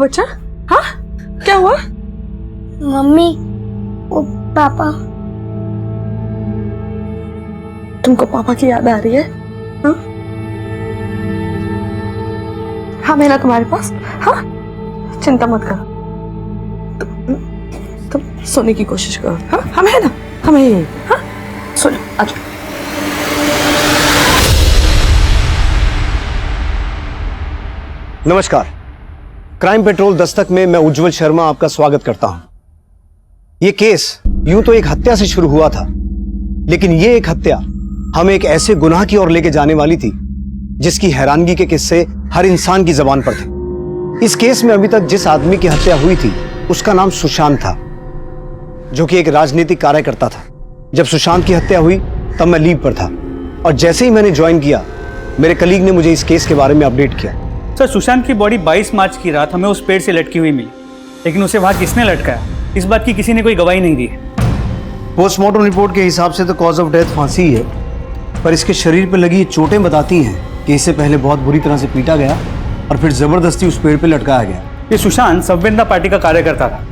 बच्चा? हाँ, क्या हुआ? मम्मी, वो पापा। तुमको पापा की याद आ रही है? हाँ, हाँ मैं ना तुम्हारे पास। हाँ, चिंता मत करो, तुम सोने की कोशिश करो। हाँ, हम है ना, हम है। हाँ, सो जाओ, आ जाओ। नमस्कार, क्राइम पेट्रोल दस्तक में मैं उज्जवल शर्मा आपका स्वागत करता हूं। यह केस यूं तो एक हत्या से शुरू हुआ था, लेकिन यह एक हत्या हमें एक ऐसे गुनाह की ओर लेके जाने वाली थी जिसकी हैरानगी के किस्से हर इंसान की जबान पर थे। इस केस में अभी तक जिस आदमी की हत्या हुई थी उसका नाम सुशांत था, जो कि एक राजनीतिक कार्यकर्ता था। जब सुशांत की हत्या हुई तब मैं लीव पर था, और जैसे ही मैंने ज्वाइन किया मेरे कलीग ने मुझे इस केस के बारे में अपडेट किया। सर, सुशांत की बॉडी 22 मार्च की रात हमें उस पेड़ से लटकी हुई मिली, लेकिन उसे वहां किसने लटकाया इस बात की किसी ने कोई गवाही नहीं दी है। पोस्टमार्टम रिपोर्ट के हिसाब से तो कॉज ऑफ डेथ फांसी ही है, पर इसके शरीर पर लगी चोटें बताती हैं कि इससे पहले बहुत बुरी तरह से पीटा गया और फिर जबरदस्ती उस पेड़ पर लटकाया गया। ये सुशांत संवेदना पार्टी का कार्यकर्ता था।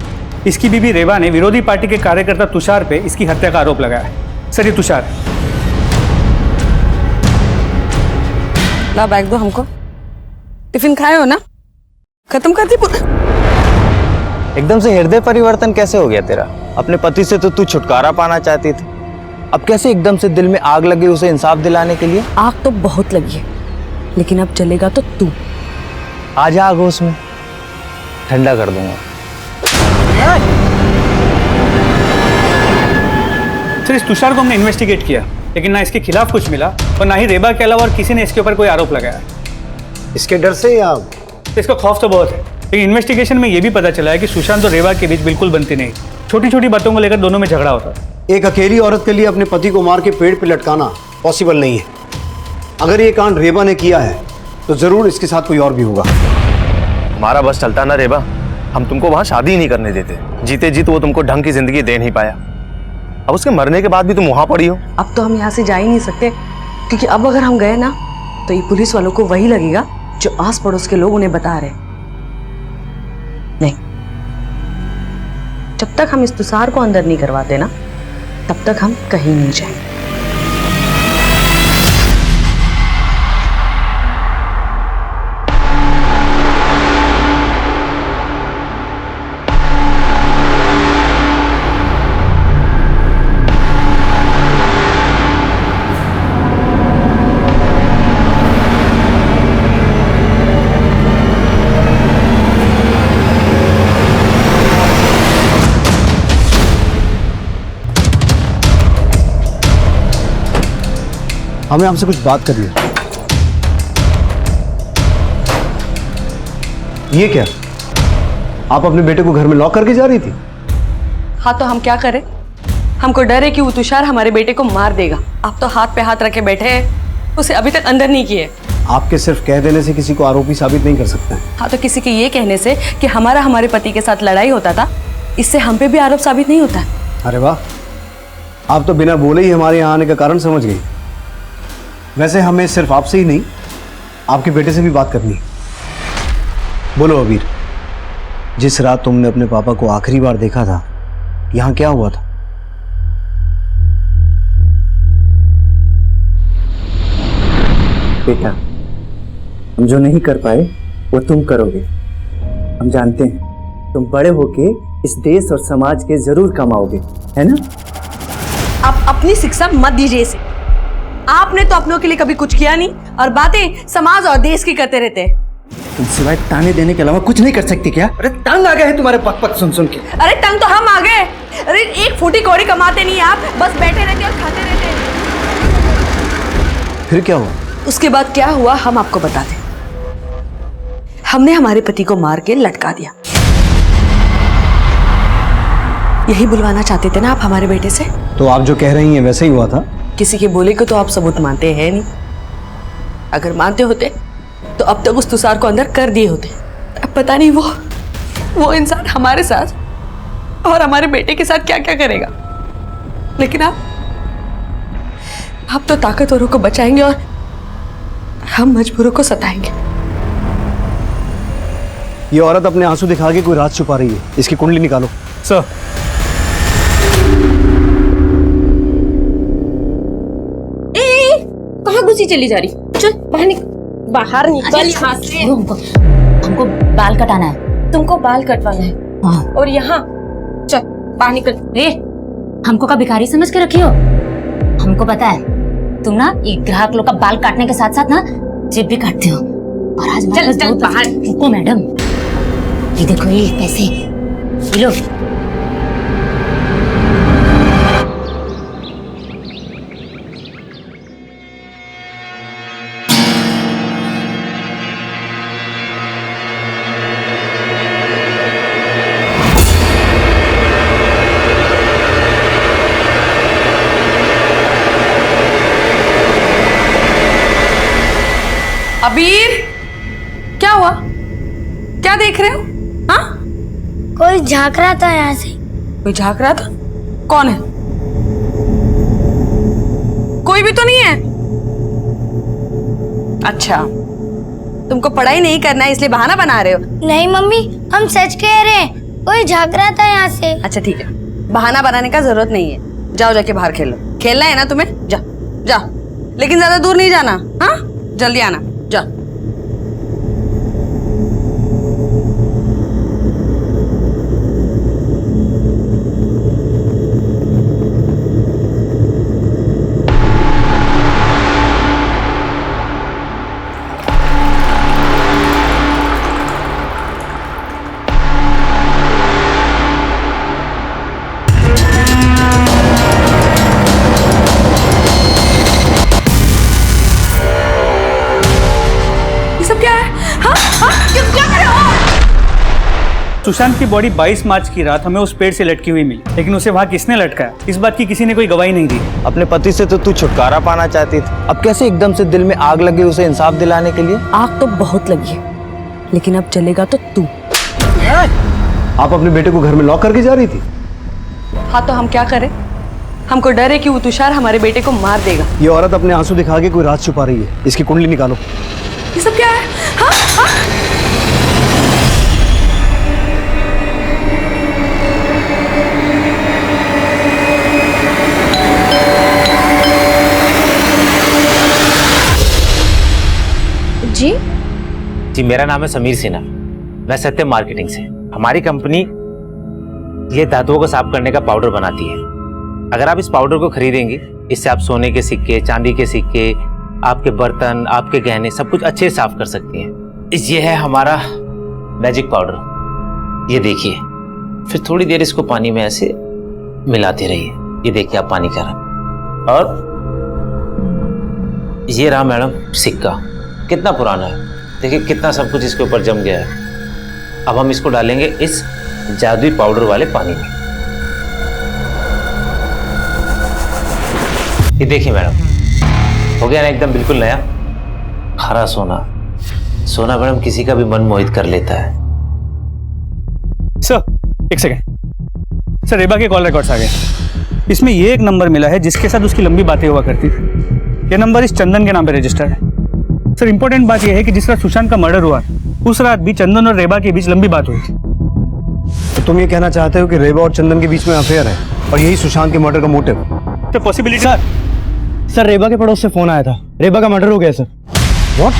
इसकी बीबी रेवा ने विरोधी पार्टी के कार्यकर्ता तुषार पे इसकी हत्या का आरोप लगाया है। सर, ये तुषार। ला बैग दो हमको। टिफिन खाए हो ना? खत्म कर दी पूरा? एकदम से हृदय परिवर्तन कैसे हो गया तेरा? अपने पति से तो तू छुटकारा पाना चाहती थी, अब कैसे एकदम से दिल में आग लगी उसे इंसाफ दिलाने के लिए? आग तो बहुत लगी है, लेकिन अब जलेगा तो तू। आ जा आग उसमें, ठंडा कर दूंगा। सर, इस तुषार को हमने इन्वेस्टिगेट किया, लेकिन ना इसके खिलाफ कुछ मिला और ना ही रेबा के अलावा और किसी ने इसके ऊपर कोई आरोप लगाया। इसके डर से या तो इसका खौफ तो बहुत है, लेकिन इन्वेस्टिगेशन में यह भी पता चला है कि सुशांत और रेबा के बीच बिल्कुल बनती नहीं। छोटी छोटी बातों को लेकर दोनों में झगड़ा होता है। एक अकेली औरत के लिए अपने पति को मार के पेड़ पे लटकाना पॉसिबल नहीं है। अगर ये कांड रेबा ने किया है तो जरूर इसके साथ कोई और भी होगा। हमारा बस चलता ना रेबा, हम तुमको वहां शादी नहीं करने देते। जीते जी तो वो तुमको ढंग की जिंदगी दे नहीं पाया, अब उसके मरने के बाद भी तुम वहां पड़ी हो। अब तो हम यहाँ से जा ही नहीं सकते, क्योंकि अब अगर हम गए ना तो ये पुलिस वालों को वही लगेगा जो आस पड़ोस के लोग उन्हें बता रहे। नहीं, जब तक हम इस तुषार को अंदर नहीं करवाते ना तब तक हम कहीं नहीं जाएंगे। हमें आपसे कुछ बात करनी है। ये क्या, आप अपने बेटे को घर में लॉक करके जा रही थी? हाँ, तो हम क्या करें? हमको डर है कि वो तुषार हमारे बेटे को मार देगा। आप तो हाथ पे हाथ रखे बैठे हैं, उसे अभी तक अंदर नहीं किए। आपके सिर्फ कह देने से किसी को आरोपी साबित नहीं कर सकते हैं। हाँ, तो किसी के ये कहने से कि हमारे पति के साथ लड़ाई होता था, इससे हम पे भी आरोप साबित नहीं होता। अरे वाह, आप तो बिना बोले ही हमारे यहाँ आने का कारण समझ गई। वैसे हमें सिर्फ आपसे ही नहीं, आपके बेटे से भी बात करनी है। बोलो अबीर, जिस रात तुमने अपने पापा को आखिरी बार देखा था, यहाँ क्या हुआ था? बेटा, हम जो नहीं कर पाए वो तुम करोगे। हम जानते हैं तुम बड़े होके इस देश और समाज के जरूर कमाओगे, है ना? आप अपनी शिक्षा मत दीजिए इसे। आपने तो अपनों के लिए कभी कुछ किया नहीं और बातें समाज और देश की करते रहते हैं। तुम सिवाय ताने देने के अलावा कुछ नहीं कर सकती क्या? अरे तंग आ गए हैं तुम्हारे पक पक सुन सुन के। अरे तंग तो हम आ गए। अरे एक फूटी कौड़ी कमाते नहीं आप, बस बैठे रहते और खाते रहते हैं। फिर क्या हुआ? उसके बाद क्या हुआ हम आपको बताते। हमने हमारे पति को मार के लटका दिया। यही बुलवाना चाहते थे ना आप हमारे बेटे से? तो आप जो कह रही हैं वैसे ही हुआ था? किसी के बोले को तो आप सबूत मानते हैं नहीं। अगर मानते होते तो अब तक उस तुषार को अंदर कर दिए होते। अब पता नहीं वो इंसान हमारे साथ और हमारे बेटे के साथ क्या क्या करेगा। लेकिन आप तो ताकतवरों को बचाएंगे और हम मजबूरों को सताएंगे। ये औरत अपने आंसू दिखा के कोई राज छुपा रही है। इसकी कुंडली निकालो। सर कहाँ घुसी चली जा रही? चल बाहर निकल यहाँ से। हमको बाल कटाना है। तुमको बाल कटवाना है? हाँ। और यहाँ चल बाहर निकल। हमको का भिखारी समझ के रखी हो? हमको पता है तुम ना ये ग्राहक लोग का बाल काटने के साथ साथ ना जेब भी काटते हो। और आज चल चल बाहर। रुको मैडम, ये देखो ये पैसे, ये लो। अबीर, क्या हुआ? क्या देख रहे हो? हाँ? कोई झांक रहा था यहाँ से। कोई झांक रहा था? कौन है? कोई भी तो नहीं है। अच्छा, तुमको पढ़ाई नहीं करना है इसलिए बहाना बना रहे हो? नहीं मम्मी, हम सच कह रहे हैं, कोई झांक रहा था यहाँ से। अच्छा ठीक है, बहाना बनाने का जरूरत नहीं है। जाओ जाके बाहर खेलो। खेलना है ना तुम्हें? जा जा, लेकिन ज्यादा दूर नहीं जाना। हाँ, जल्दी आना। जा। सुशांत की बॉडी 22 मार्च की रात हमें उस पेड़ से लटकी हुई मिली, लेकिन उसे वहाँ किसने लटकाया इस बात की किसी ने कोई गवाही नहीं दी। अपने पति से तो तू छुटकारा पाना चाहती थी, अब कैसे एकदम से दिल में आग लगी उसे इंसाफ दिलाने के लिए? आग तो बहुत लगी है, लेकिन अब जलेगा तो तू। आप अपने बेटे को घर में लॉक करके जा रही थी? हाँ तो हम क्या करें? हमको डर है कि वो तुषार हमारे बेटे को मार देगा। ये औरत अपने आंसू दिखा के कोई राज छुपा रही है। इसकी कुंडली निकालो। ये सब क्या है? हाँ? हाँ? जी, मेरा नाम है समीर सिन्हा। मैं सत्यम मार्केटिंग से। हमारी कंपनी ये धातुओं को साफ करने का पाउडर बनाती है। अगर आप इस पाउडर को खरीदेंगे, इससे आप सोने के सिक्के, चांदी के सिक्के, आपके बर्तन, आपके गहने सब कुछ अच्छे से साफ कर सकती हैं। ये है हमारा मैजिक पाउडर। ये देखिए, फिर थोड़ी देर इसको पानी में ऐसे मिलाते रहिए। ये देखिए आप पानी का रंग। और ये रहा मैडम सिक्का, कितना पुराना है, देखिए कितना सब कुछ इसके ऊपर जम गया है। अब हम इसको डालेंगे इस जादुई पाउडर वाले पानी में। ये देखिए मैडम, हो गया ना एकदम बिल्कुल नया हरा सोना। सोना मैडम किसी का भी मन मोहित कर लेता है। सर एक सेकंड सर, रेबा के कॉल रिकॉर्ड्स आ गए। इसमें ये एक नंबर मिला है जिसके साथ उसकी लंबी बातें हुआ करती थी। ये नंबर इस चंदन के नाम पे रजिस्टर्ड है। सर इंपॉर्टेंट बात यह है कि जिस रात सुशांत का मर्डर हुआ उस रात भी चंदन और रेबा के बीच लंबी बात हुई थी। तो तुम ये कहना चाहते हो कि रेबा और चंदन के बीच में अफेयर है और यही सुशांत के मर्डर का मोटिव? तो पॉसिबिलिटी सर रेबा के पड़ोस से फोन आया था, रेबा का मर्डर हो गया सर। व्हाट?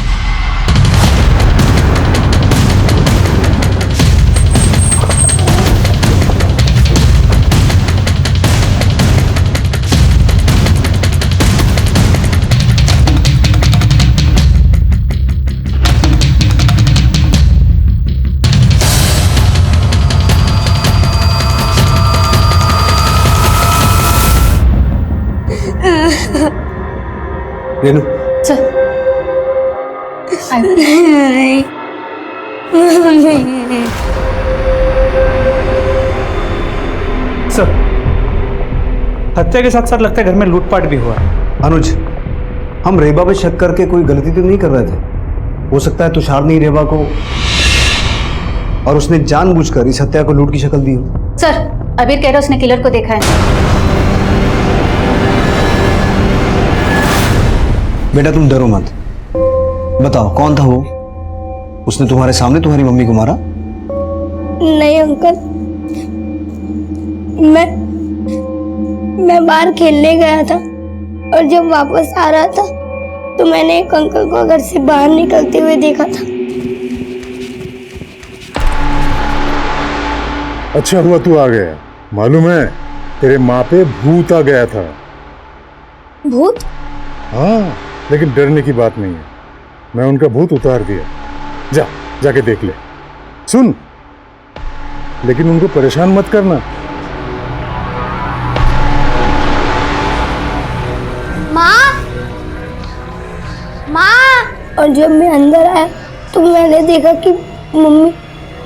रेनू, सर हत्या के साथ साथ लगता है घर में लूटपाट भी हुआ है। अनुज, हम रेबा पे शक करके कोई गलती तो नहीं कर रहे थे। हो सकता है तुषार ने रेबा को और उसने जानबूझकर इस हत्या को लूट की शक्ल दी हो। सर अबीर कह रहा उसने किलर को देखा है। बेटा तुम डरो मत, बताओ कौन था वो? उसने तुम्हारे सामने तुम्हारी मम्मी को मारा? नहीं अंकल, मैं बाहर खेलने गया था और जब वापस आ रहा था तो मैंने एक अंकल को घर से बाहर निकलते हुए देखा था। अच्छा हुआ तू आ गया। मालूम है तेरे माँ पे भूत आ गया था। भूत? हाँ, लेकिन डरने की बात नहीं है, मैं उनका भूत उतार दिया। जाके देख ले। सुन, लेकिन उनको परेशान मत करना। माँ! और जब मैं अंदर आया तो मैंने देखा कि मम्मी।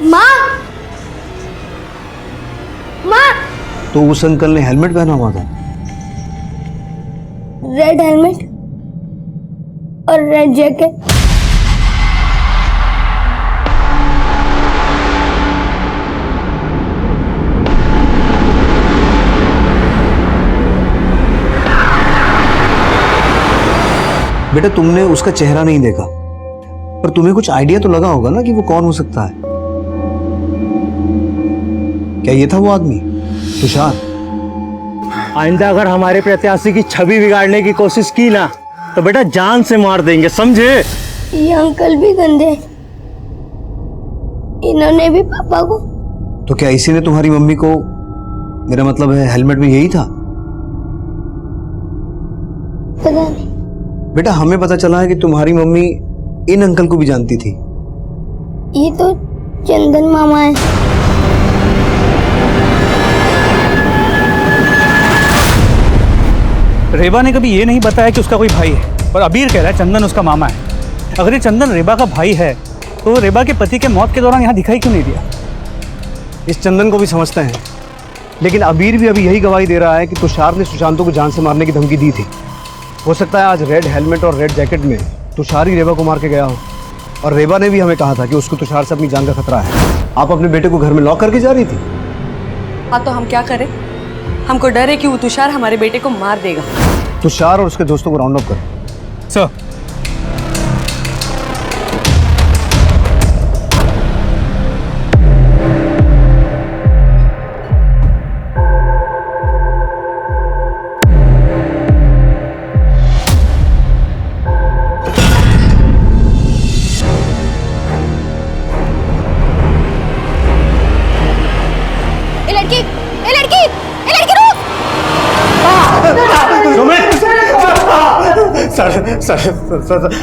माँ! तो उस अंकल ने हेलमेट पहना हुआ था? रेड हेलमेट और रेड जैकेट। बेटा तुमने उसका चेहरा नहीं देखा, पर तुम्हें कुछ आइडिया तो लगा होगा ना कि वो कौन हो सकता है। क्या ये था वो आदमी, तुषार? आइंदा अगर हमारे प्रत्याशी की छवि बिगाड़ने की कोशिश की ना तो बेटा जान से मार देंगे, समझे? ये अंकल भी गंदे, इन्होंने भी पापा को। तो क्या इसी ने तुम्हारी मम्मी को, मेरा मतलब है हेलमेट में यही था? पता नहीं। बेटा हमें पता चला है कि तुम्हारी मम्मी इन अंकल को भी जानती थी। ये तो चंदन मामा है। रेबा ने कभी ये नहीं बताया कि उसका कोई भाई है, और अबीर कह रहा है चंदन उसका मामा है। अगर ये चंदन रेबा का भाई है तो वो रेबा के पति के मौत के दौरान यहाँ दिखाई क्यों नहीं दिया? इस चंदन को भी समझते हैं, लेकिन अबीर भी अभी यही गवाही दे रहा है कि तुषार ने सुशांतों को जान से मारने की धमकी दी थी। हो सकता है आज रेड हेलमेट और रेड जैकेट में तुषार ही रेबा को मार के गया हो, और रेबा ने भी हमें कहा था कि उसको तुषार से अपनी जान का खतरा है। आप अपने बेटे को घर में लॉक करके जा रही थी? हाँ तो हम क्या करें? हमको डर है कि वो तुषार हमारे बेटे को मार देगा। तुषार और उसके दोस्तों को राउंड अप करो। सर,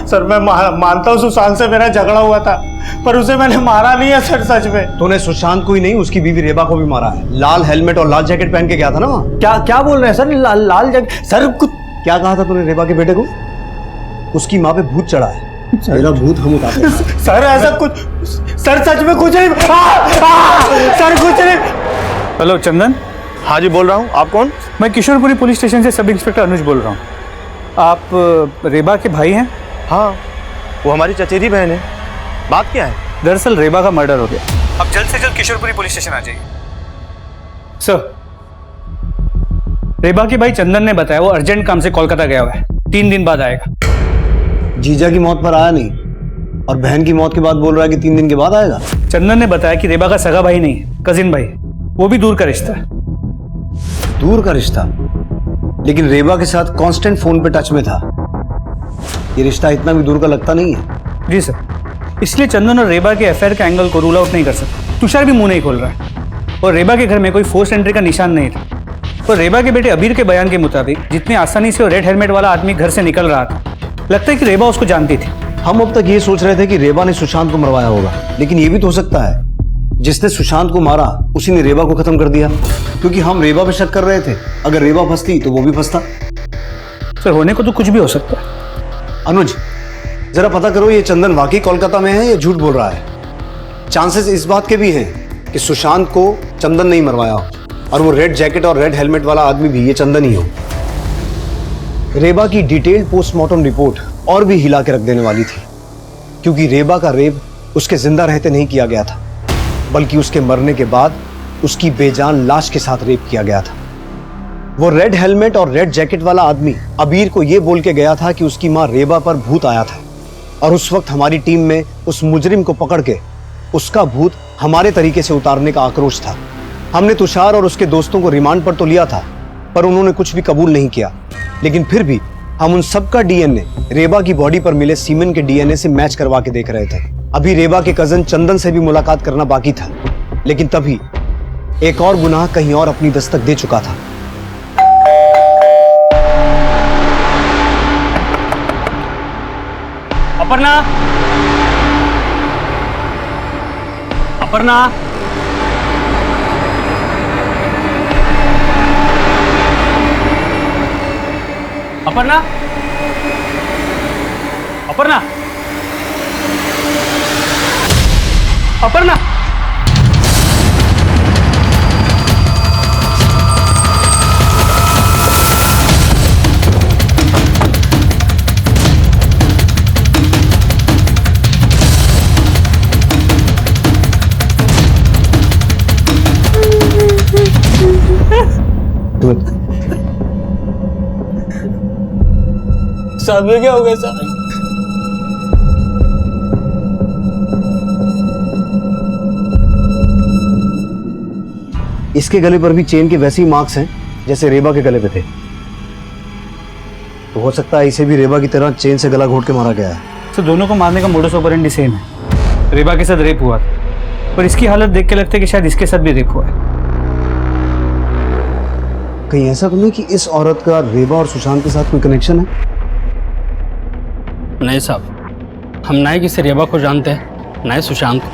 सर मैं मानता हूँ सुशांत से मेरा झगड़ा हुआ था, पर उसे मैंने मारा नहीं है सर, सच में। तूने सुशांत को ही नहीं उसकी बीवी रेबा को भी मारा है। लाल हेलमेट और लाल जैकेट पहन के गया था ना वहाँ। क्या बोल रहे हैं सर? लाल जैकेट? सर कुछ क्या कहा था तूने रेबा के बेटे को? उसकी माँ पे भूत चढ़ा है, मेरा भूत हम उतारते हैं। सर ऐसा कुछ, सर सच में कुछ नहीं। सर कुछ नहीं। हेलो चंदन। हाँ जी बोल रहा हूँ, आप कौन? मैं किशोरपुरी पुलिस स्टेशन से सब इंस्पेक्टर अनुज बोल रहा हूँ। आप रेबा के भाई हैं? हाँ, वो हमारी चचेरी बहन है। बात क्या है? दरअसल रेबा का मर्डर हो गया। अब जल्द से जल्द किशोरपुरी पुलिस स्टेशन आ जाइए। सर, रेबा के भाई चंदन ने बताया वो अर्जेंट काम से कोलकाता गया हुआ है, 3 दिन बाद आएगा। जीजा की मौत पर आया नहीं, और बहन की मौत के बाद बोल रहा है कि 3 दिन के बाद आएगा। चंदन ने बताया कि रेबा का सगा भाई नहीं है, कजिन भाई, वो भी दूर का रिश्ता है। दूर का रिश्ता? लेकिन रेबा के साथ कांस्टेंट फोन पे टच में था। ये रिश्ता इतना भी दूर का लगता नहीं है। जी सर, इसलिए चंदन और रेबा के अफेयर के एंगल को रूल आउट नहीं कर सकते। तुषार भी मुंह नहीं खोल रहा है, और रेबा के घर में कोई फोर्स एंट्री का निशान नहीं था। और रेबा के बेटे अबीर के बयान के मुताबिक जितनी आसानी से वो रेड हेलमेट वाला आदमी घर से निकल रहा था, लगता है कि रेबा उसको जानती थी। हम अब तक ये सोच रहे थे कि रेबा ने सुशांत को मरवाया होगा, लेकिन ये भी तो हो सकता है जिसने सुशांत को मारा उसी ने रेबा को खत्म कर दिया, क्योंकि हम रेबा पे शक कर रहे थे। अगर रेबा फंसती तो वो भी फंसता। सर, होने को तो कुछ भी हो सकता है। अनुज, जरा पता करो ये चंदन वाकई कोलकाता में है या झूठ बोल रहा है। चांसेस इस बात के भी हैं कि सुशांत को चंदन नहीं मरवाया हो, और वो रेड जैकेट और रेड हेलमेट वाला आदमी भी ये चंदन ही हो। रेबा की डिटेल्ड पोस्टमार्टम रिपोर्ट और भी हिला के रख देने वाली थी, क्योंकि रेबा का रेप उसके जिंदा रहते नहीं किया गया था, बल्कि उसके मरने के बाद उसकी बेजान लाश के साथ रेप किया गया था। वो रेड हेलमेट और रेड जैकेट वाला आदमी अबीर को यह बोल के गया था कि उसकी मां रेबा पर भूत आया था, और उस वक्त हमारी टीम में उस मुजरिम को पकड़ के उसका भूत हमारे तरीके से उतारने का आक्रोश था। हमने तुषार और उसके दोस्तों को रिमांड पर तो लिया था, पर उन्होंने कुछ भी कबूल नहीं किया। लेकिन फिर भी हम उन सबका डीएनए रेबा की बॉडी पर मिले सीमेन के डीएनए से मैच करवा के देख रहे थे। अभी रेबा के कजन चंदन से भी मुलाकात करना बाकी था, लेकिन तभी एक और गुनाह कहीं और अपनी दस्तक दे चुका था। अपर्णा, अपर्णा, अपर्णा, अपर्णा, अपर्णा। साहब ये क्या हो गया साहब? इसके गले पर भी चेन के वैसे ही मार्क्स हैं जैसे रेबा के गले पे थे। तो हो सकता है इसे भी रेबा की तरह चेन से गला घोट के मारा गया है। तो दोनों को मारने का मोडस ऑपरेंडी सेम है। रेबा के साथ रेप हुआ था, पर इसकी हालत देख के लगता है कि शायद इसके साथ भी रेप हुआ है। कहीं ऐसा तो नहीं कि इस औरत का रेबा और सुशांत के साथ कोई कनेक्शन है? नहीं साहब, हम ना ही किसी रेबा को जानते हैं, ना ही सुशांत को,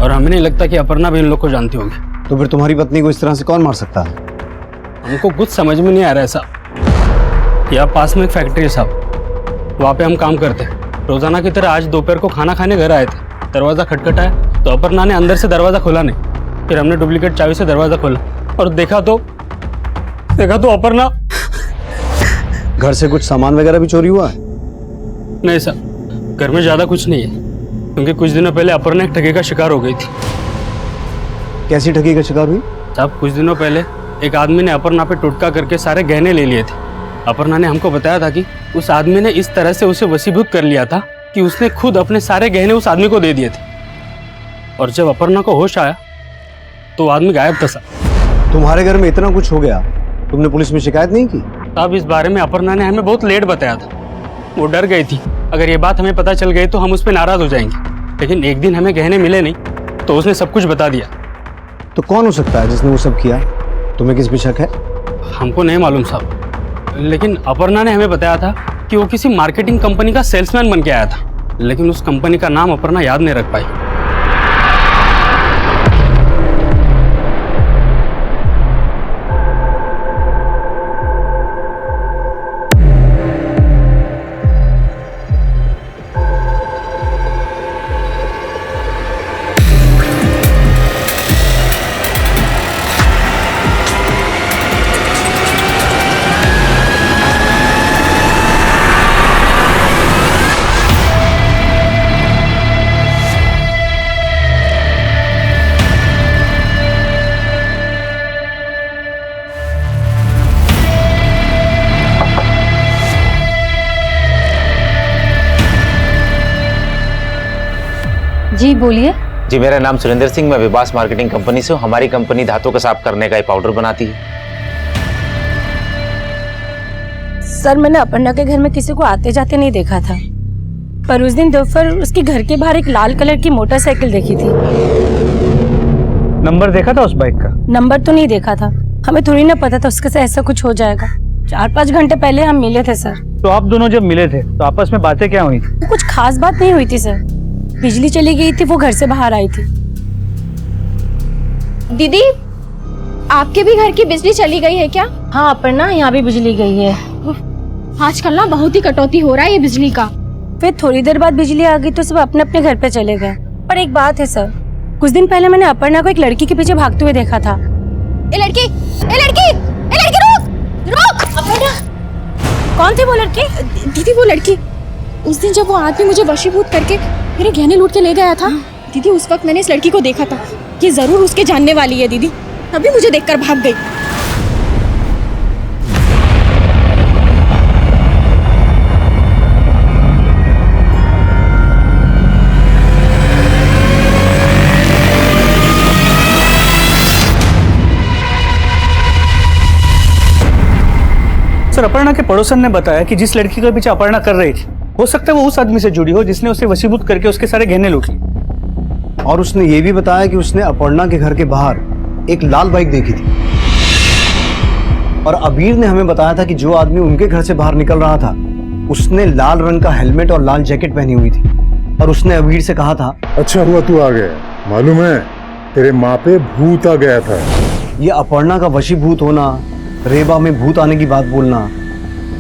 और हमें नहीं लगता कि अपर्णा भी इन लोग को जानती होगी। तो फिर तुम्हारी पत्नी को इस तरह से कौन मार सकता है? हमको कुछ समझ में नहीं आ रहा है साहब। यहाँ पास में एक फैक्ट्री है साहब, वहाँ पे हम काम करते हैं। रोजाना की तरह आज दोपहर को खाना खाने घर आए थे। दरवाज़ा खटखटाया तो अपर्णा ने अंदर से दरवाज़ा खोला नहीं। फिर हमने डुप्लीकेट चाबी से दरवाज़ा खोला और देखा तो अपर्णा। घर से कुछ सामान वगैरह भी चोरी हुआ है? नहीं साहब, घर में ज़्यादा कुछ नहीं है, क्योंकि कुछ दिनों पहले अपर्णा एक ठगी का शिकार हो गई थी। कैसी ठगी का शिकार हुई? साहब, कुछ दिनों पहले एक आदमी ने अपर्णा पे टुटका करके सारे गहने ले लिए थे। अपर्णा ने हमको बताया था कि उस आदमी ने इस तरह से उसे वशीभूत कर लिया था कि उसने खुद अपने सारे गहने उस आदमी को दे दिए थे। और जब अपर्णा को होश आया तो आदमी गायब था साहब। तुम्हारे घर में इतना कुछ हो गया, तुमने पुलिस में शिकायत नहीं की? साहब, इस बारे में अपर्णा ने हमें बहुत लेट बताया था। वो डर गई थी अगर ये बात हमें पता चल गई तो हम उस पर नाराज हो जाएंगे। लेकिन एक दिन हमें गहने मिले नहीं तो उसने सब कुछ बता दिया। तो कौन हो सकता है जिसने वो सब किया? तुम्हें किस पे शक है? हमको नहीं मालूम साहब, लेकिन अपर्णा ने हमें बताया था कि वो किसी मार्केटिंग कंपनी का सेल्समैन बन के आया था, लेकिन उस कंपनी का नाम अपर्णा याद नहीं रख पाई। जी बोलिए। जी, मेरा नाम सुरेंद्र सिंह, मैं विबास मार्केटिंग कंपनी से हूँ। हमारी कंपनी धातु का साफ करने का एक पाउडर बनाती है। सर, मैंने अपर्णा के घर में किसी को आते जाते नहीं देखा था, पर उस दिन दोपहर उसके घर के बाहर एक लाल कलर की मोटरसाइकिल देखी थी। नंबर देखा था उस बाइक का? नंबर तो नहीं देखा था, हमें थोड़ी ना पता था उसके साथ ऐसा कुछ हो जाएगा। 4-5 घंटे पहले हम मिले थे सर। तो आप दोनों जब मिले थे तो आपस में बातें क्या हुई थी? कुछ खास बात नहीं हुई थी सर। बिजली चली गई थी, वो घर से बाहर आई थी। दीदी, आपके भी घर की बिजली चली गई है क्या? हाँ अपर्णा, यहाँ भी बिजली गई है। आजकल ना बहुत ही कटौती हो रहा है ये बिजली का। फिर थोड़ी देर बाद बिजली आ गई तो सब अपने अपने घर पे चले गए। पर एक बात है सर, कुछ दिन पहले मैंने अपर्णा को एक लड़की के पीछे भागते हुए देखा था। ए लड़की, ए लड़की, ए लड़की, रुक रुक। अपर्णा, कौन थी वो लड़की? दीदी वो लड़की, उस दिन जब वो आदमी मुझे वशीभूत करके मेरे गहने लूट के ले गया था दीदी, उस वक्त मैंने इस लड़की को देखा था। ये जरूर उसके जानने वाली है दीदी, तभी मुझे देखकर भाग गई। सर अपर्णा के पड़ोसन ने बताया कि जिस लड़की का पीछे अपर्णा कर रही थी, हो सकता है वो उस आदमी से जुड़ी हो जिसने उसे वशीभूत करके उसके सारे गहने लूट लिए। और उसने ये भी बताया कि उसने अपर्णा के घर के बाहर एक लाल बाइक देखी थी। और अबीर ने हमें बताया था कि जो आदमी उनके घर से बाहर निकल रहा था उसने लाल रंग का हेलमेट और लाल जैकेट पहनी हुई थी। और उसने अबीर से कहा था, अच्छा हुआ तू आ गया, मालूम है तेरे माँ पे भूत आ गया था। ये अपर्णा का वशीभूत होना, रेबा में भूत आने की बात बोलना,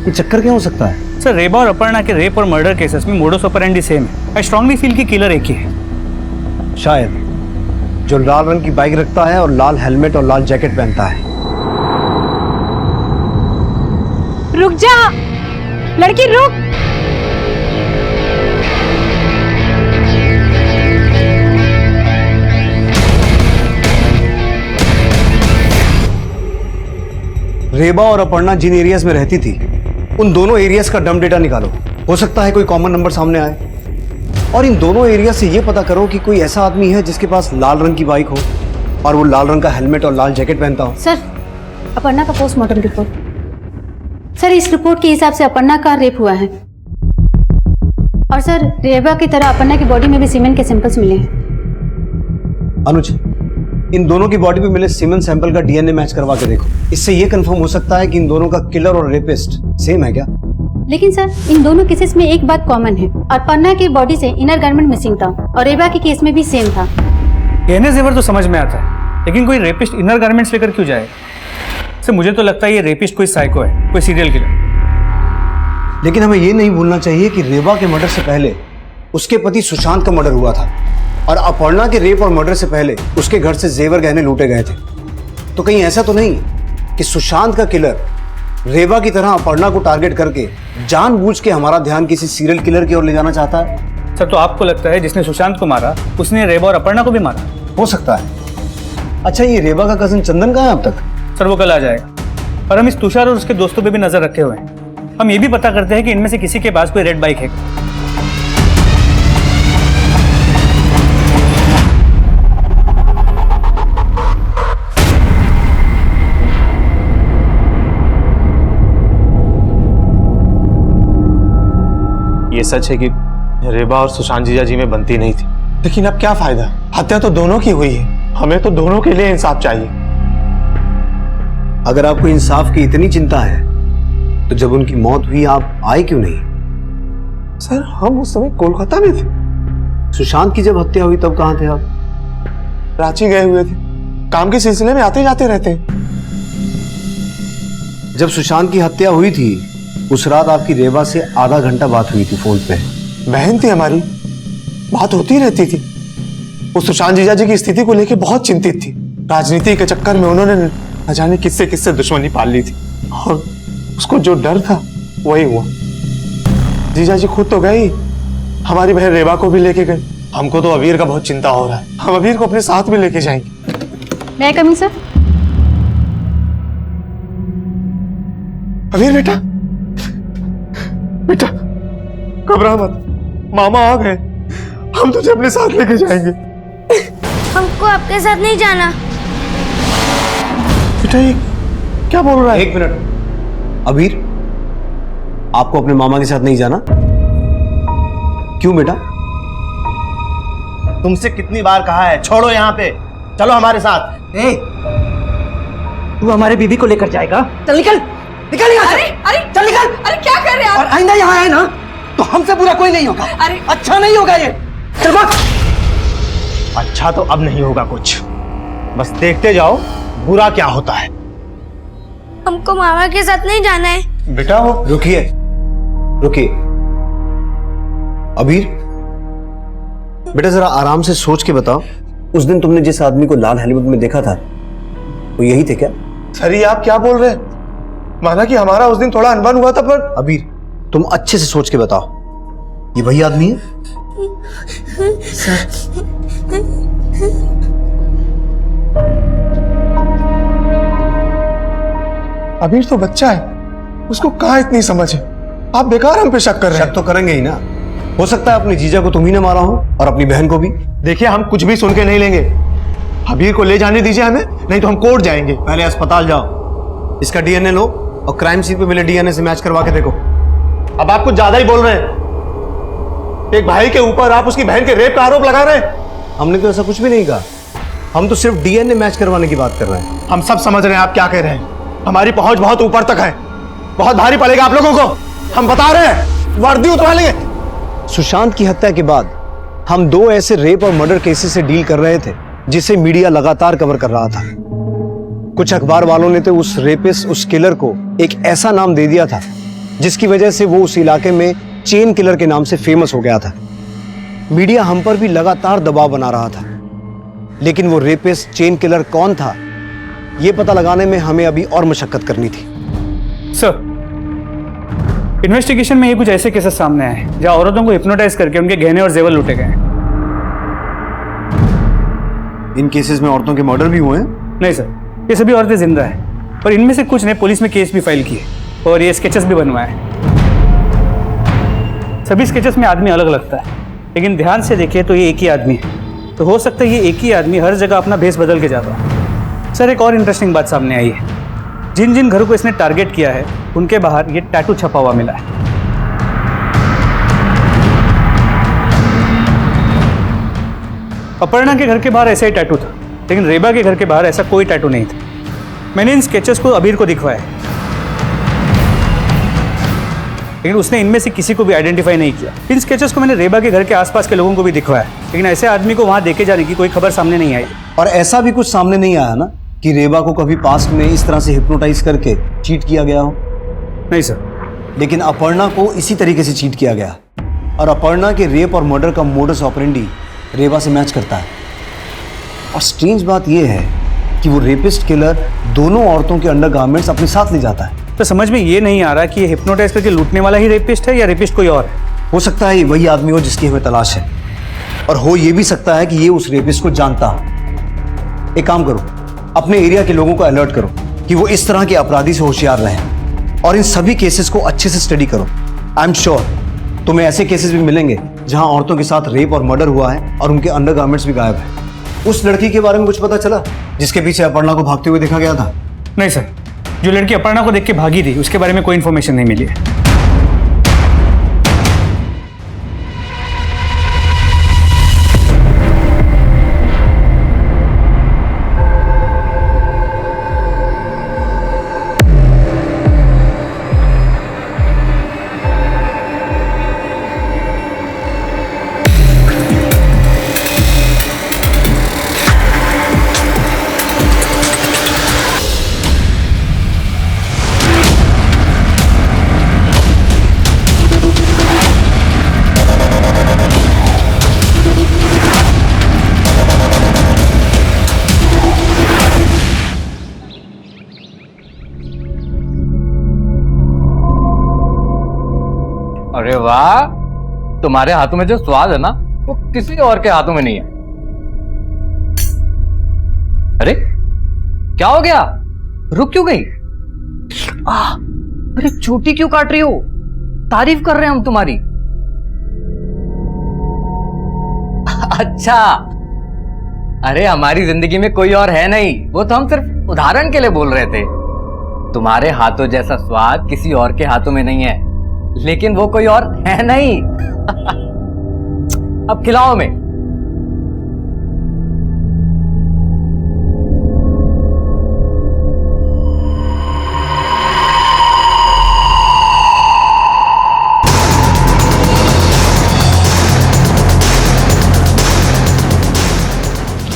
ये चक्कर क्या हो सकता है? सर रेबा और अपर्णा के रेप और मर्डर केसेस में मोडस ऑपरेंडी सेम है। आई स्ट्रांगली फील कि किलर एक ही है। शायद जो लाल रंग की बाइक रखता है और लाल हेलमेट और लाल जैकेट पहनता है। रुक जा लड़की, रुक। रेबा और अपर्णा जिन एरियाज में रहती थी उन दोनों एरियाज का डम डेटा निकालो। हो सकता है कोई कॉमन नंबर सामने आए। और इन दोनों एरिया से ये पता करो कि कोई ऐसा आदमी है जिसके पास लाल रंग की बाइक हो और वो लाल रंग का हेलमेट और लाल जैकेट पहनता हो। सर अपर्णा का पोस्टमार्टम रिपोर्ट। सर इस रिपोर्ट के हिसाब से अपर्णा का रेप हुआ है। और सर रेबा की तरह अपर्णा की बॉडी में भी सीमेंट के सैंपल्स मिले हैं। अनुज, इन दोनों की बॉडी पे मिले सीमेन सैंपल का डीएनए मैच करवा के देखो। इससे ये कंफर्म हो सकता है कि इन दोनों का किलर और रेपिस्ट सेम है क्या? लेकिन सर इन दोनों केसेस में एक बात कॉमन है। अपर्णा की बॉडी से इनर गारमेंट मिसिंग था और रेबा के केस में भी सेम था। गहने जेवर तो समझ में आता है, लेकिन कोई रेपिस्ट इनर गारमेंट्स लेकर क्यों जाए? सर मुझे तो लगता है ये रेपिस्ट कोई साइको है, कोई सीरियल किलर। लेकिन हमें ये नहीं भूलना चाहिए कि रेबा के मर्डर से पहले उसके पति सुशांत का मर्डर हुआ था और अपर्णा के रेप और मर्डर से पहले उसके घर से जेवर गहने लूटे गए थे। तो कहीं ऐसा तो नहीं कि सुशांत का किलर रेबा की तरह अपर्णा को टारगेट करके जानबूझ के हमारा ध्यान किसी सीरियल किलर की ओर ले जाना चाहता है? सर तो आपको लगता है जिसने सुशांत को मारा उसने रेबा और अपर्णा को भी मारा? हो सकता है। अच्छा, ये रेबा का कजन चंदन कहाँ है अब तक? सर वो कल आ जाएगा। और हम इस तुषार और उसके दोस्तों पे भी नजर रखे हुए हैं। हम ये भी पता करते हैं कि इनमें से किसी के पास कोई रेड बाइक है। ये सच है कि रेबा और सुशांत जीजा जी में बनती नहीं थी, लेकिन अब क्या फायदा, हत्या तो दोनों की हुई है। हमें तो दोनों के लिए इंसाफ चाहिए। अगर आपको इंसाफ की इतनी चिंता है तो जब उनकी मौत हुई आप आए क्यों नहीं? सर हम उस समय कोलकाता में थे। सुशांत की जब हत्या हुई तब कहाँ थे आप? रांची गए हुए थे, काम के सिलसिले में आते जाते रहते हैं। जब सुशांत की हत्या हुई थी उस रात आपकी रेबा से आधा घंटा बात हुई थी फोन पे। बहन थी हमारी, बात होती रहती थी। वो सुशांत जीजा जी की स्थिति को लेकर बहुत चिंतित थी। राजनीति के चक्कर में उन्होंने न जाने किससे किससे दुश्मनी पाल ली थी और उसको जो डर था वही हुआ। जीजा जी खुद तो गए, हमारी बहन रेबा को भी लेके गए। हमको तो अबीर का बहुत चिंता हो रहा है। हम अबीर को अपने साथ में लेके जाएंगे। मैं कमिंग सर। अबीर बेटा, बेटा घबरा मत, मामा आ गए, हम तुझे अपने साथ लेके जाएंगे। हमको आपके साथ नहीं जाना। बेटा ये क्या बोल रहा है? एक मिनट, अबीर आपको अपने मामा के साथ नहीं जाना? क्यों बेटा? तुमसे कितनी बार कहा है छोड़ो यहाँ पे, चलो हमारे साथ। ए, तू हमारे बीबी को लेकर जाएगा? चल निकल निकल यहाँ से। अरे चल निकल। अरे क्या कर रहे हैं और आप? आइंदा यहाँ आए ना तो हमसे बुरा कोई नहीं होगा। अरे अच्छा नहीं होगा ये, चल भाग। अच्छा तो अब नहीं होगा कुछ, बस देखते जाओ बुरा क्या होता है। हमको मामा के साथ नहीं जाना है। बेटा वो रुकिए रुकिए, अबीर बेटा जरा आराम से सोच के बताओ, उस दिन तुमने जिस आदमी को लाल हेलमेट में देखा था वो यही थे क्या? सर ये आप क्या बोल रहे हैं? माना कि हमारा उस दिन थोड़ा अनबन हुआ था, पर अबीर तुम अच्छे से सोच के बताओ, ये वही आदमी है? अबीर तो बच्चा है, उसको कहाँ इतनी समझ है। आप बेकार हम पे शक कर रहे हैं। शक तो करेंगे ही ना। हो सकता है अपनी जीजा को तुम ही ने मारा हो और अपनी बहन को भी। देखिए हम कुछ भी सुन के नहीं लेंगे, अबीर को ले जाने दीजिए हमें, नहीं तो हम कोर्ट जाएंगे। पहले अस्पताल जाओ, इसका डीएनए लो और क्राइम सीन पे मिले डीएनए से मैच करवा के देखो। अब आप कुछ ज्यादा ही बोल रहे हैं। एक भाई के ऊपर आप उसकी बहन के रेप का आरोप लगा रहे हैं। हमने तो ऐसा कुछ भी नहीं कहा, हम तो सिर्फ डीएनए मैच करवाने की बात कर रहे हैं। हम सब समझ रहे हैं आप क्या कह रहे हैं। हमारी पहुंच बहुत ऊपर तक है, बहुत भारी पड़ेगा आप लोगों को। हम बता रहे हैं, वर्दी उतरा लेंगे। सुशांत की हत्या के बाद हम 2 ऐसे रेप और मर्डर केसेस से डील कर रहे थे जिसे मीडिया लगातार कवर कर रहा था। कुछ अखबार वालों ने तो उस रेपिस्ट, उस किलर को एक ऐसा नाम दे दिया था जिसकी वजह से वो उस इलाके में चेन किलर के नाम से फेमस हो गया था। मीडिया हम पर भी लगातार दबाव बना रहा था, लेकिन वो रेपिस्ट, चेन किलर कौन था ये पता लगाने में हमें अभी और मशक्कत करनी थी। सर, इन्वेस्टिगेशन में ये कुछ ऐसे केसेस सामने आए जहां औरतों को हिप्नोटाइज करके उनके गहने और जेवर लूटे गए। इन केसेस में औरतों के मर्डर भी हुए हैं? नहीं सर, ये सभी औरतें जिंदा हैं, पर इनमें से कुछ ने पुलिस में केस भी फाइल किए और ये स्केचेस भी बनवाए। सभी स्केचेस में आदमी अलग लगता है, लेकिन ध्यान से देखिए तो ये एक ही आदमी है। तो हो सकता है ये एक ही आदमी हर जगह अपना भेष बदल के जाता है। सर, एक और इंटरेस्टिंग बात सामने आई है। जिन जिन घरों को इसने टारगेट किया है उनके बाहर ये टैटू छपा हुआ मिला है। अपर्णा के घर के बाहर ऐसा ही टैटू था, लेकिन रेबा के घर के बाहर ऐसा कोई टैटू नहीं था। मैंने इन स्केचेस को अबीर को दिखवाया, लेकिन उसने इनमें से किसी को भी आइडेंटिफाई नहीं किया। इन स्केचेस को मैंने रेबा के घर के आसपास के लोगों को भी दिखवाया, लेकिन ऐसे आदमी को वहां देखे जाने की कोई खबर सामने नहीं आई। और ऐसा भी कुछ सामने नहीं आया ना कि रेबा को कभी पास्ट में इस तरह से हिप्नोटाइज करके चीट किया गया हो? नहीं सर। लेकिन अपर्णा को इसी तरीके से चीट किया गया, और अपर्णा के रेप और मर्डर का मोडस ऑपरेंडी रेबा से मैच करता है। और स्ट्रेंज बात यह है कि वो रेपिस्ट किलर दोनों औरतों के अंडरगारमेंट्स अपने साथ ले जाता है। तो समझ में ये नहीं आ रहा कि ये हिप्नोटाइज करके लूटने वाला ही रेपिस्ट है या रेपिस्ट कोई और है। हो सकता है ये वही आदमी हो जिसकी हमें तलाश है, और हो ये भी सकता है कि ये उस रेपिस्ट को जानता हो। एक काम करो, अपने एरिया के लोगों को अलर्ट करो कि वो इस तरह के अपराधी से होशियार रहें, और इन सभी केसेस को अच्छे से स्टडी करो। आई एम श्योर तुम्हें ऐसे केसेस भी मिलेंगे जहां औरतों के साथ रेप और मर्डर हुआ है और उनके अंडरगारमेंट्स भी गायब है। उस लड़की के बारे में कुछ पता चला जिसके पीछे अपर्णा को भागते हुए देखा गया था? नहीं सर, जो लड़की अपर्णा को देख के भागी थी उसके बारे में कोई इन्फॉर्मेशन नहीं मिली है। अरे वाह, तुम्हारे हाथों में जो स्वाद है ना वो किसी और के हाथों में नहीं है। अरे क्या हो गया, रुक क्यों गई? अरे चोटी क्यों काट रही हो? तारीफ कर रहे हैं हम तुम्हारी। अच्छा, अरे हमारी जिंदगी में कोई और है नहीं, वो तो हम सिर्फ उदाहरण के लिए बोल रहे थे। तुम्हारे हाथों जैसा स्वाद किसी और के हाथों में नहीं है, लेकिन वो कोई और है नहीं। अब खिलाओ में।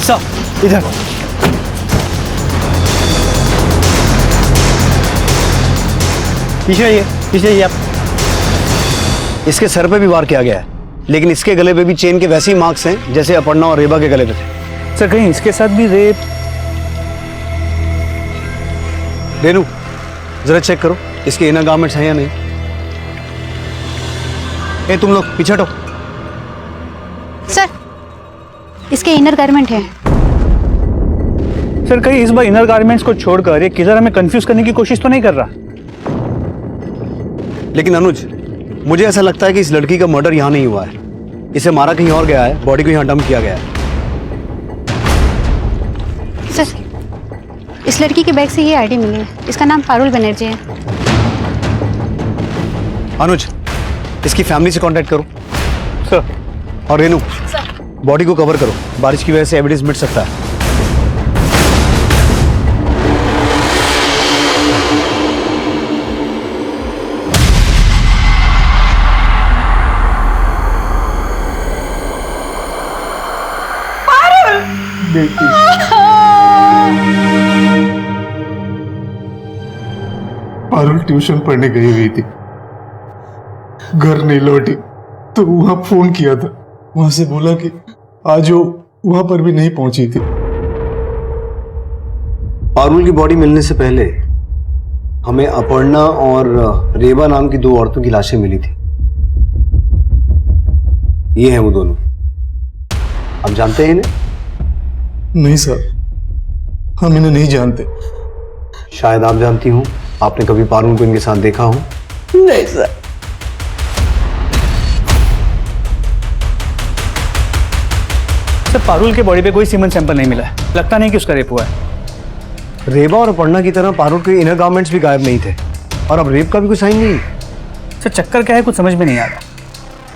सब इधर पीछे आइए आप। इसके सर पे भी वार किया गया है, लेकिन इसके गले पे भी चेन के वैसे ही मार्क्स हैं जैसे अपर्णा और रेबा के गले पे थे। सर, कहीं इसके साथ भी रेप? रेनू, जरा चेक करो इसके इनर गारमेंट्स हैं या नहीं। ए तुम लोग पीछे हटो। सर, इसके इनर गारमेंट है। सर, कहीं इस बार इनर गारमेंट्स को छोड़कर ये किधर हमें कंफ्यूज करने की कोशिश तो नहीं कर रहा? लेकिन अनुज, मुझे ऐसा लगता है कि इस लड़की का मर्डर यहाँ नहीं हुआ है, इसे मारा कहीं और गया है, बॉडी को यहाँ डंप किया गया है। सर, इस लड़की के बैग से ये आईडी मिली है। इसका नाम पारुल बनर्जी है। अनुज, इसकी फैमिली से कांटेक्ट करो। सर। और रेनू, बॉडी को कवर करो, बारिश की वजह से एविडेंस मिट सकता है। पारुल ट्यूशन पढ़ने गई हुई थी, घर नहीं लौटी, तो वहां फोन किया था। वहां से बोला कि आज वो वहां पर भी नहीं पहुंची थी। पारुल की बॉडी मिलने से पहले हमें अपर्णा और रेबा नाम की 2 औरतों की लाशें मिली थी। ये हैं वो दोनों। आप जानते हैं इन्हें? नहीं सर, हम इन्हें नहीं जानते। शायद आप जानती हो, आपने कभी पारुल को इनके साथ देखा हो? नहीं सर। सर, पारुल के बॉडी पे कोई सीमेंट सैंपल नहीं मिला है। लगता नहीं कि उसका रेप हुआ है। रेबा और अपर्णा की तरह पारुल के इनर गारमेंट्स भी गायब नहीं थे, और अब रेप का भी कोई साइन नहीं। सर, चक्कर क्या है कुछ समझ में नहीं आ रहा।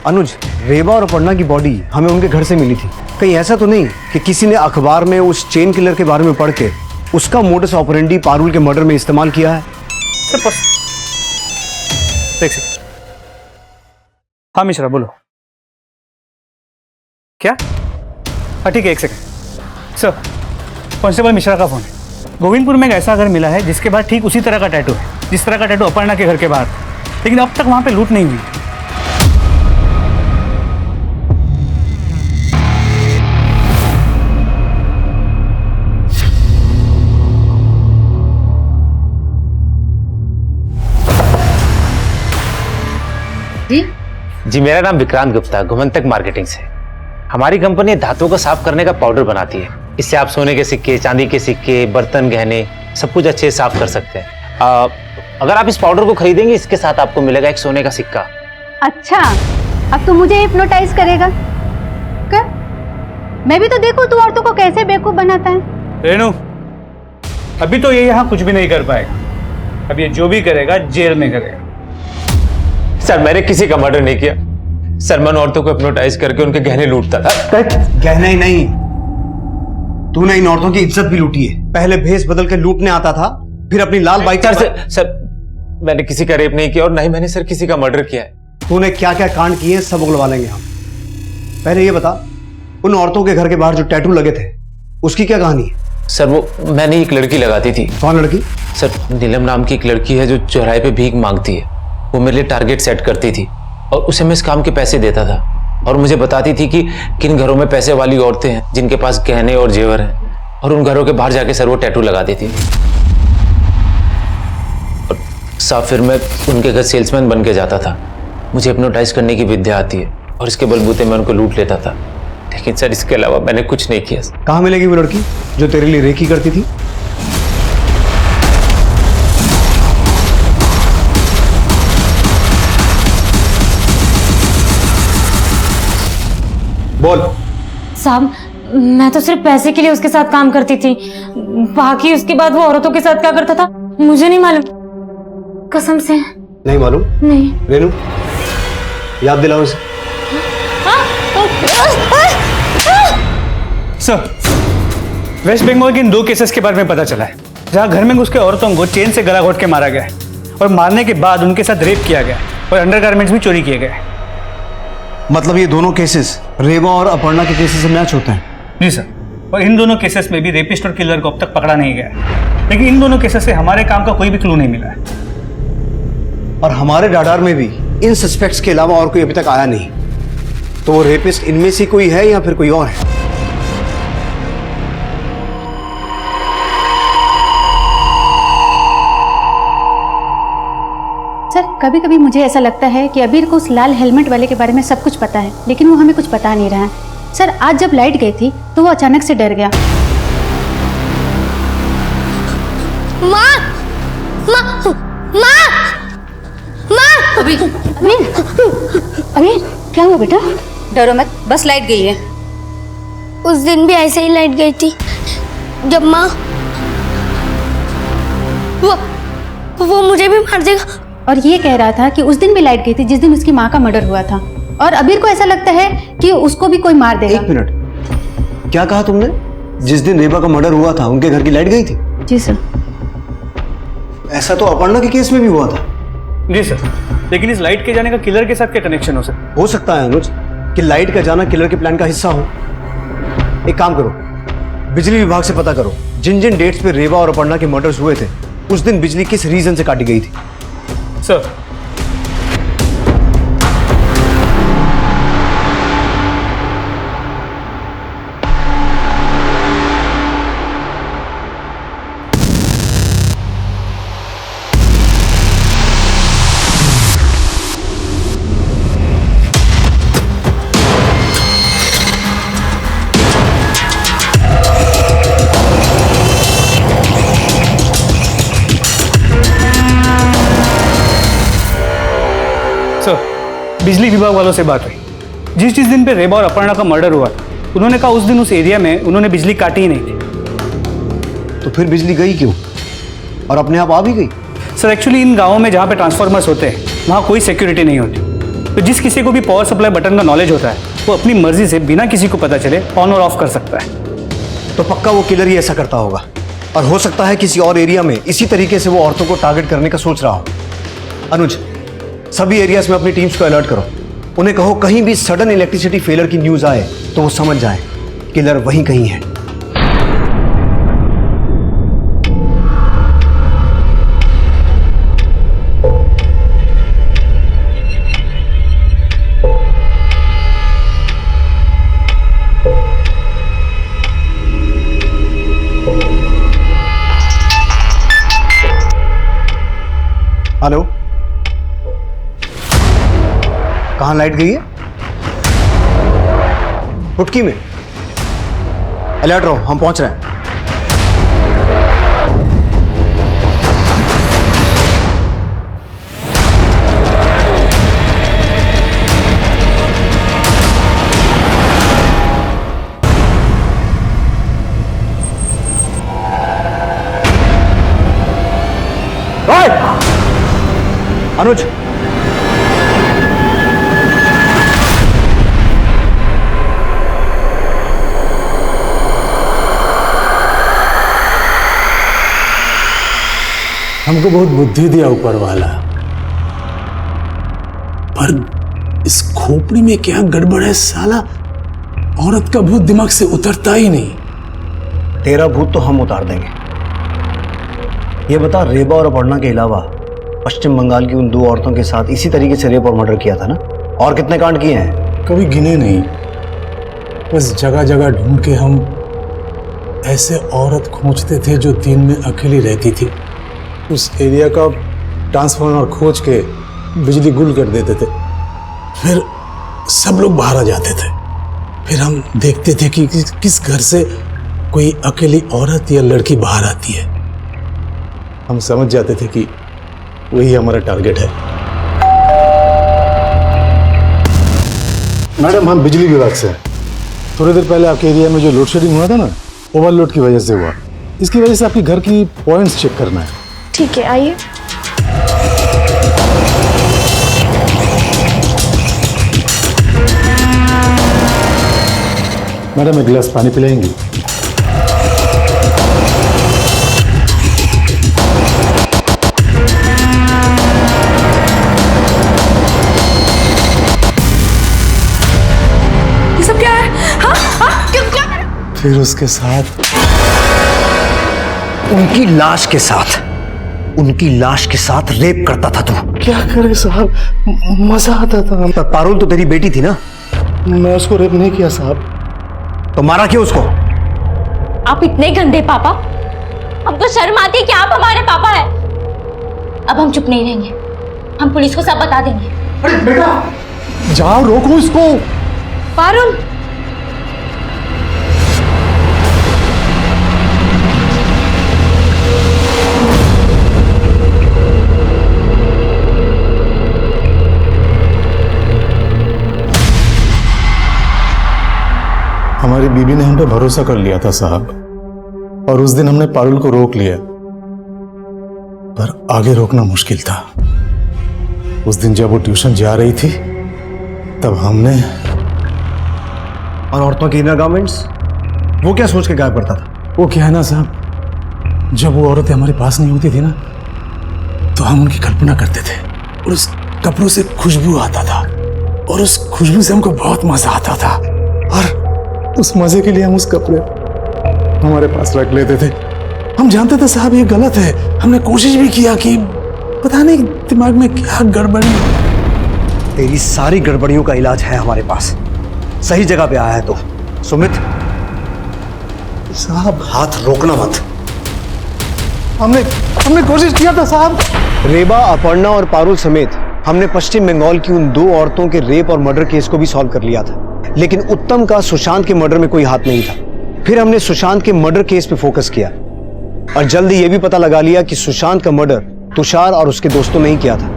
अनुज, रेबा और अपर्णा की बॉडी हमें उनके घर से मिली थी। कहीं ऐसा तो नहीं कि किसी ने अखबार में उस चेन किलर के बारे में पढ़ के उसका मोडस ऑपरेंडी पारुल के मर्डर में इस्तेमाल किया है? सर, देख सकते। हाँ मिश्रा, बोलो। क्या? हाँ ठीक है, 1 सेकंड। सर, कांस्टेबल मिश्रा का फोन है। गोविंदपुर में एक ऐसा घर मिला है जिसके बाद ठीक उसी तरह का टैटू है जिस तरह का टैटू अपर्णा के घर के बाहर, लेकिन अब तक वहां पे लूट नहीं हुई। जी, मेरा नाम विक्रांत गुप्ता, घुमंतक मार्केटिंग से। हमारी कंपनी धातुओं को साफ करने का पाउडर बनाती है। इससे आप सोने के सिक्के, चांदी के सिक्के, बर्तन, गहने सब कुछ अच्छे से साफ कर सकते हैं। अगर आप इस पाउडर को खरीदेंगे, इसके साथ आपको मिलेगा एक सोने का सिक्का। अच्छा, अब तू मुझे हिप्नोटाइज करेगा? कर, मैं भी तो देखूं तू औरतों को कैसे बेवकूफ बनाता है। रेनू, अभी तो ये यहाँ कुछ भी नहीं कर पाएगा। अब ये जो भी करेगा जेल में करेगा। सर, मैंने किसी का मर्डर नहीं किया। सर, मैं औरतों को हिप्नोटाइज करके उनके गहने लूटता था। गहने ही नहीं, तूने इन औरतों की इज्जत भी लूटी है। पहले भेस बदल के लूटने आता था, फिर अपनी लाल बाइक। सर, मैंने किसी का रेप नहीं किया और ना ही मैंने सर किसी का मर्डर किया है। तूने क्या क्या कांड किए सब उगलवा लेंगे हम। पहले ये बता, उन औरतों के घर के बाहर जो टैटू लगे थे उसकी क्या कहानी है? सर, वो मैंने एक लड़की लगाती थी। कौन लड़की? सर, नीलम नाम की एक लड़की है जो चौराहे पे भीख मांगती है। वो मेरे लिए टारगेट सेट करती थी और उसे मैं इस काम के पैसे देता था, और मुझे बताती थी कि किन घरों में पैसे वाली औरतें हैं जिनके पास गहने और जेवर हैं, और उन घरों के बाहर जाके सर वो टैटू लगाती थी। और साहब, फिर मैं उनके घर सेल्समैन बन के जाता था। मुझे हिप्नोटाइज करने की विद्या आती है और इसके बलबूते मैं उनको लूट लेता था। लेकिन सर, इसके अलावा मैंने कुछ नहीं किया। कहाँ मिलेगी वो लड़की जो तेरे लिए रेकी करती थी? बोल। साहब, मैं तो सिर्फ पैसे के लिए उसके साथ काम करती थी। बाकी उसके बाद वो औरतों के साथ क्या करता था मुझे नहीं मालूम, कसम से नहीं मालूम। नहीं। रेनू, याद दिलाओ इसे। सर, वेस्ट बंगाल के इन 2 केसेस के बारे में पता चला है जहां घर में घुस के औरतों को चेन से गला घोट के मारा गया है, और मारने के बाद उनके साथ रेप किया गया और अंडरगारमेंट्स भी चोरी किए गए। मतलब ये दोनों केसेस रेबा और अपर्णा के केसेस से मैच होते हैं? जी सर, और इन दोनों केसेस में भी रेपिस्ट और किलर को अब तक पकड़ा नहीं गया है। लेकिन इन दोनों केसेस से हमारे काम का कोई भी क्लू नहीं मिला है। और हमारे राडार में भी इन सस्पेक्ट्स के अलावा और कोई अभी तक आया नहीं। तो वो रेपिस्ट इनमें से कोई है या फिर कोई और है? सर, कभी कभी मुझे ऐसा लगता है कि अबीर को उस लाल हेलमेट वाले के बारे में सब कुछ पता है, लेकिन वो हमें कुछ बता नहीं रहा है। सर, आज जब लाइट गई थी तो वो अचानक से डर गया। माँ, माँ, माँ, माँ। अबीर, क्या हुआ बेटा? डरो मत, बस लाइट गई है। उस दिन भी ऐसे ही लाइट गई थी जब माँ वो मुझे भी मार देगा। और ये कह रहा था कि उस दिन भी लाइट गई थी जिस दिन उसकी माँ का मर्डर हुआ था, और अबीर को ऐसा लगता है कि उसको भी कोई मार देगा। 1 मिनट, क्या कहा तुमने? जिस दिन रेबा का मर्डर हुआ था उनके घर की लाइट गई थी? जी सर। ऐसा तो अपर्णा के केस में भी हुआ था। जी सर, लेकिन इस लाइट के जाने का किलर के साथ क्या कनेक्शन हो सकता है अनुज कि लाइट का जाना किलर के प्लान का हिस्सा हो। एक काम करो, बिजली विभाग से पता करो जिन जिन डेट्स पे रेबा और अपर्णा के मर्डर्स हुए थे उस दिन बिजली किस रीजन से काटी गई थी। सर, बिजली विभाग वालों से बात हुई। जिस दिन पे रेबा और अपर्णा का मर्डर हुआ था उन्होंने कहा उस दिन उस एरिया में उन्होंने बिजली काटी ही नहीं थी। तो फिर बिजली गई क्यों और अपने आप आ भी गई? सर, एक्चुअली इन गांवों में जहाँ पे ट्रांसफार्मर्स होते हैं वहाँ कोई सिक्योरिटी नहीं होती, तो जिस किसी को भी पावर सप्लाई बटन का नॉलेज होता है वो अपनी मर्जी से बिना किसी को पता चले ऑन और ऑफ कर सकता है। तो पक्का वो किलर ही ऐसा करता होगा, और हो सकता है किसी और एरिया में इसी तरीके से वो औरतों को टारगेट करने का सोच रहा हो। अनुज, सभी एरियाज में अपनी टीम्स को अलर्ट करो। उन्हें कहो कहीं भी सडन इलेक्ट्रिसिटी फेलियर की न्यूज आए तो वो समझ जाए किलर वहीं कहीं है। हेलो, कहाँ लाइट गई है? हुटकी में। अलर्ट रहो, हम पहुंच रहे हैं। अनुज, हमको बहुत बुद्धि दिया ऊपर वाला, पर इस खोपड़ी में क्या गड़बड़ है साला। औरत का भूत दिमाग से उतरता ही नहीं। तेरा भूत तो हम उतार देंगे। ये बता, रेबा और अपर्णा के अलावा पश्चिम बंगाल की उन 2 औरतों के साथ इसी तरीके से रेप और मर्डर किया था ना? और कितने कांड किए हैं? कभी गिने नहीं, बस जगह जगह ढूंढ के हम ऐसे औरत खोजते थे जो दिन में अकेली रहती थी। उस एरिया का ट्रांसफार्मर खोज के बिजली गुल कर देते थे, फिर सब लोग बाहर आ जाते थे। फिर हम देखते थे कि किस घर से कोई अकेली औरत या लड़की बाहर आती है। हम समझ जाते थे कि वही हमारा टारगेट है। मैडम, हम बिजली विभाग से हैं। थोड़ी देर पहले आपके एरिया में जो लोड शेडिंग हुआ था ना, ओवरलोड की वजह से हुआ। इसकी वजह से आपके घर की पॉइंट्स चेक करना है। ठीक है, आइए। मैडम, एक गिलास पानी पिलाएंगी? ये सब क्या है? हाँ हाँ, क्या? फिर उसके साथ उनकी लाश के साथ रेप करता था तू। क्या करे साहब, मजा आता था। पर पारुल तो तेरी बेटी थी ना? मैं उसको रेप नहीं किया साहब। तो मारा क्यों उसको? आप इतने गंदे पापा, हमको शर्म आती है कि आप हमारे पापा हैं। अब हम चुप नहीं रहेंगे, हम पुलिस को सब बता देंगे। अरे बेटा, जाओ रोको इसको। पारुल, हमारी बीबी ने हम पे भरोसा कर लिया था साहब, और उस दिन हमने पारुल को रोक लिया। पर आगे रोकना मुश्किल था। उस दिन जब वो ट्यूशन जा रही थी तब हमने। और औरतों के इनर गारमेंट्स, वो क्या सोच के गायब करता था? वो क्या है ना साहब, जब वो औरतें हमारे पास नहीं होती थी ना तो हम उनकी कल्पना करते थे और उस कपड़ों से खुशबू आता था और उस खुशबू से हमको बहुत मजा आता था और उस मजे के लिए हम उस कपड़े हमारे पास रख लेते थे। हम जानते थे साहब ये गलत है, हमने कोशिश भी किया कि पता नहीं दिमाग में क्या गड़बड़ी। तेरी सारी गड़बड़ियों का इलाज है हमारे पास, सही जगह पे आया है तो। सुमित साहब, हाथ रोकना मत। हमने कोशिश किया था साहब। रेबा, अपर्णा और पारुल समेत हमने पश्चिम बंगाल की उन 2 औरतों के रेप और मर्डर केस को भी सॉल्व कर लिया था, लेकिन उत्तम का सुशांत के मर्डर में कोई हाथ नहीं था। फिर हमने सुशांत के मर्डर केस पे फोकस किया और जल्द ही यह भी पता लगा लिया कि सुशांत का मर्डर तुषार और उसके दोस्तों ने ही किया था।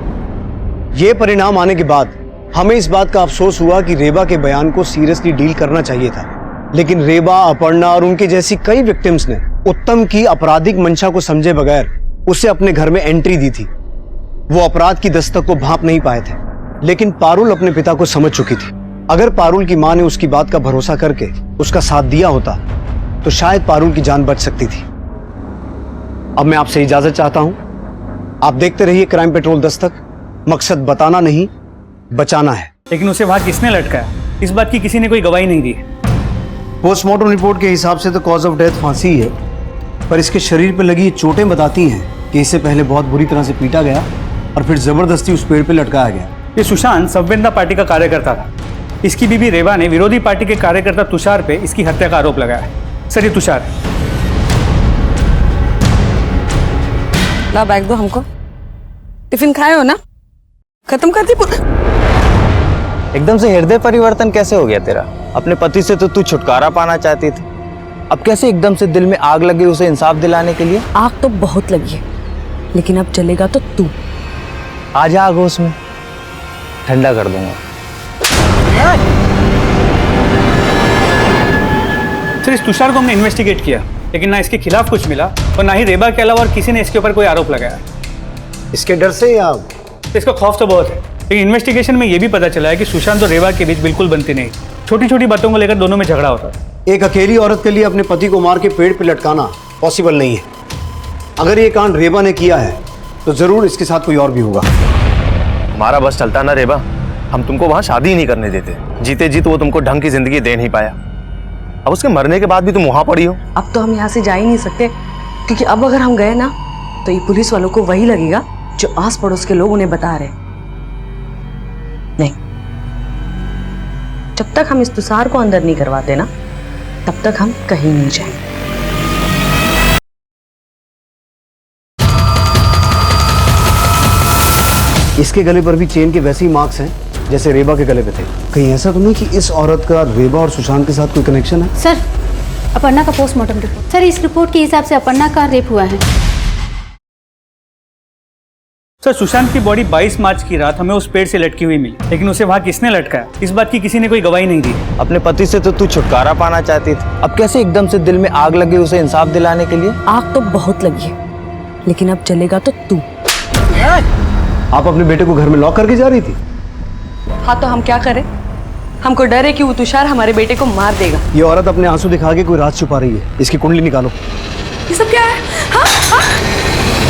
यह परिणाम आने के बाद हमें इस बात का अफसोस हुआ कि रेबा के बयान को सीरियसली डील करना चाहिए था, लेकिन रेबा, अपर्णा और उनके जैसी कई विक्टिम्स ने उत्तम की आपराधिक मंशा को समझे बगैर उसे अपने घर में एंट्री दी थी। वो अपराध की दस्तक को भांप नहीं पाए थे, लेकिन पारुल अपने पिता को समझ चुकी थी। अगर पारुल की मां ने उसकी बात का भरोसा करके उसका साथ दिया होता तो शायद पारुल की जान बच सकती थी। अब मैं आपसे इजाजत चाहता हूं। आप देखते रहिए क्राइम पेट्रोल दस्तक। मकसद बताना नहीं, बचाना है। लेकिन उसे वहां किसने लटकाया, इस बात की किसी ने कोई गवाही नहीं दी। पोस्टमार्टम रिपोर्ट के हिसाब से तो कॉज ऑफ डेथ फांसी ही है, पर इसके शरीर पर लगी चोटें बताती हैं कि इसे पहले बहुत बुरी तरह से पीटा गया और फिर जबरदस्ती उस पेड़ पर लटकाया गया। ये सुशांत संवेदना पार्टी का कार्यकर्ता था। इसकी बीबी रेवा ने विरोधी पार्टी के कार्यकर्ता तुषार पे इसकी हत्या का आरोप लगाया। सर, ये तुषार। ला बैग दो हमको। टिफिन खाए हो ना? खत्म कर दी पूरा। एकदम से हृदय परिवर्तन कैसे हो गया तेरा? अपने पति से तो तू छुटकारा पाना चाहती थी, अब कैसे एकदम से दिल में आग लगी उसे इंसाफ दिलाने के लिए? आग तो बहुत लगी है, लेकिन अब चलेगा तो तू। आ जा आग उसमें, ठंडा कर दूंगा। सर, इस तुषार को हमने इन्वेस्टिगेट किया, लेकिन ना इसके खिलाफ कुछ मिला और ना ही रेबा के अलावा और किसी ने इसके ऊपर कोई आरोप लगाया। इसके डर से या तो इसका खौफ तो बहुत है, लेकिन इन्वेस्टिगेशन में यह भी पता चला है कि सुशांत और रेबा के बीच बिल्कुल बनती नहीं। छोटी छोटी बातों को लेकर दोनों में झगड़ा होता है। एक अकेली औरत के लिए अपने पति को मार के पेड़ पे लटकाना पॉसिबल नहीं है। अगर ये कांड रेबा ने किया है तो जरूर इसके साथ कोई और भी होगा। हमारा बस चलता ना रेबा, हम तुमको वहां शादी नहीं करने देते। जीते जी तो वो तुमको ढंग की जिंदगी दे नहीं पाया, अब उसके मरने के बाद भी तुम वहां पड़ी हो। अब तो हम यहाँ से जा ही नहीं सकते, क्योंकि अब अगर हम गए ना तो ये पुलिस वालों को वही लगेगा जो आस पड़ोस के लोग उन्हें बता रहे। नहीं, जब तक हम इस तुषार को अंदर नहीं करवाते ना, तब तक हम कहीं नहीं जाएंगे। इसके गले पर भी चेन के वैसे ही मार्क्स हैं जैसे रेबा के गले पे थे। कहीं ऐसा तो नहीं कि इस औरत का रेबा और सुशांत के साथ कोई कनेक्शन है? सर, अपर्णा का पोस्टमार्टम रिपोर्ट। सर, इस रिपोर्ट के हिसाब से अपर्णा का रेप हुआ है। सर, सुशांत की बॉडी 22 मार्च की रात हमें उस पेड़ से लटकी हुई मिली, लेकिन उसे वहां किसने लटकाया, इस बात की किसी ने कोई गवाही नहीं दी। अपने पति से तो तू छुटकारा पाना चाहती थी, अब कैसे एकदम से दिल में आग लगी उसे इंसाफ दिलाने के लिए? आग तो बहुत लगी है, लेकिन अब चलेगा तो तू। आप अपने बेटे को घर में लॉक करके जा रही थी? हाँ, तो हम क्या करें? हमको डर है कि वो तुषार हमारे बेटे को मार देगा। ये औरत अपने आंसू दिखा के कोई राज छुपा रही है। इसकी कुंडली निकालो। ये सब क्या है? हाँ? हाँ?